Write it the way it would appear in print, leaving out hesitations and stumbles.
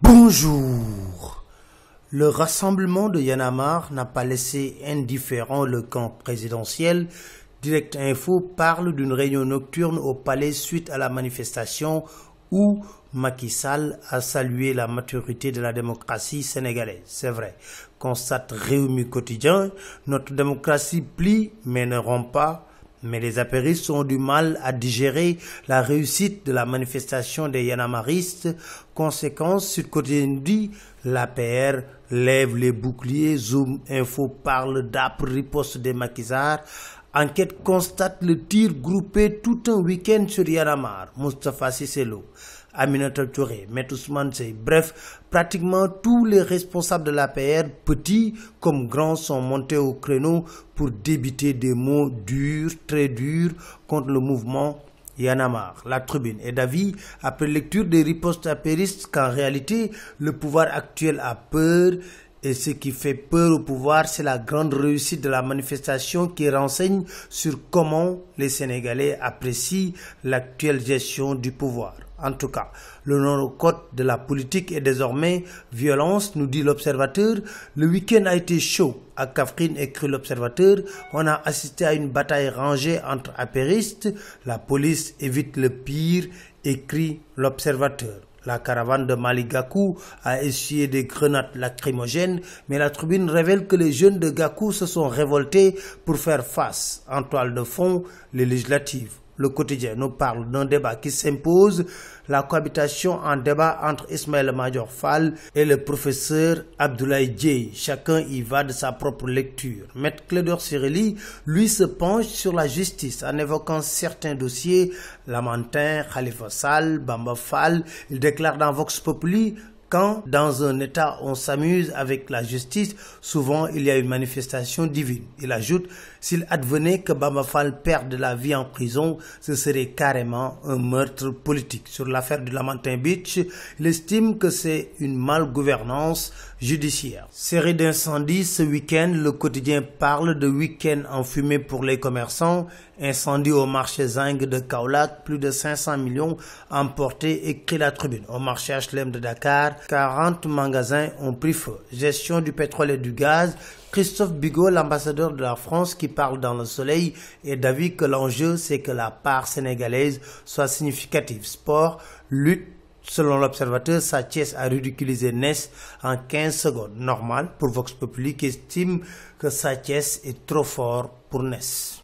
Bonjour. Le rassemblement de Y'en a marre n'a pas laissé indifférent le camp présidentiel. Direct Info parle d'une réunion nocturne au palais suite à la manifestation où Macky Sall a salué la maturité de la démocratie sénégalaise. C'est vrai, constate Rewmi Quotidien, notre démocratie plie mais ne rompt pas. Mais les apéristes ont du mal à digérer la réussite de la manifestation des yanamaristes. Conséquence, Sud Quotidien dit, l'APR lève les boucliers, Zoom Info parle d'âpre riposte des Macky Sall. Enquête constate le tir groupé tout un week-end sur Y'en a marre. Moustapha Cissé Lo, Aminata Touré, Maître Ousmane Seye, bref, pratiquement tous les responsables de l'APR, petits comme grands, sont montés au créneau pour débiter des mots durs, très durs, contre le mouvement Y'en a marre. La Tribune est d'avis, après lecture des ripostes apéristes, qu'en réalité, le pouvoir actuel a peur. Et ce qui fait peur au pouvoir, c'est la grande réussite de la manifestation qui renseigne sur comment les Sénégalais apprécient l'actuelle gestion du pouvoir. En tout cas, le nom au code de la politique est désormais violence, nous dit l'Observateur. Le week-end a été chaud à Kaffrine, écrit l'Observateur. On a assisté à une bataille rangée entre apéristes. La police évite le pire, écrit l'Observateur. La caravane de Malick Gakou a essuyé des grenades lacrymogènes, mais la Tribune révèle que les jeunes de Gakou se sont révoltés pour faire face, en toile de fond, les législatives. Le Quotidien nous parle d'un débat qui s'impose, la cohabitation en débat entre Ismaïla Madior Fall et le professeur Abdoulaye Dièye. Chacun y va de sa propre lecture. Maître Clédor Ciré Ly, lui, se penche sur la justice en évoquant certains dossiers, Lamantin, Khalifa Sall, Bamba Fall. Il déclare dans Vox Populi: quand dans un État on s'amuse avec la justice, souvent il y a une manifestation divine. Il ajoute, s'il advenait que Bamba Fall perde la vie en prison, ce serait carrément un meurtre politique. Sur l'affaire du Lamantin Beach, il estime que c'est une malgouvernance judiciaire. Série d'incendies ce week-end, le Quotidien parle de week-end enfumé pour les commerçants. Incendie au marché Zinc de Kaolack, plus de 500 millions emportés, écrit la Tribune. Au marché HLM de Dakar, 40 magasins ont pris feu. Gestion du pétrole et du gaz. Christophe Bigot, l'ambassadeur de la France qui parle dans Le Soleil, est d'avis que l'enjeu, c'est que la part sénégalaise soit significative. Sport, lutte. Selon l'Observateur, Sa Thiès a ridiculisé Ness en 15 secondes. Normal pour Vox Populi qui estime que Sa Thiès est trop fort pour Ness.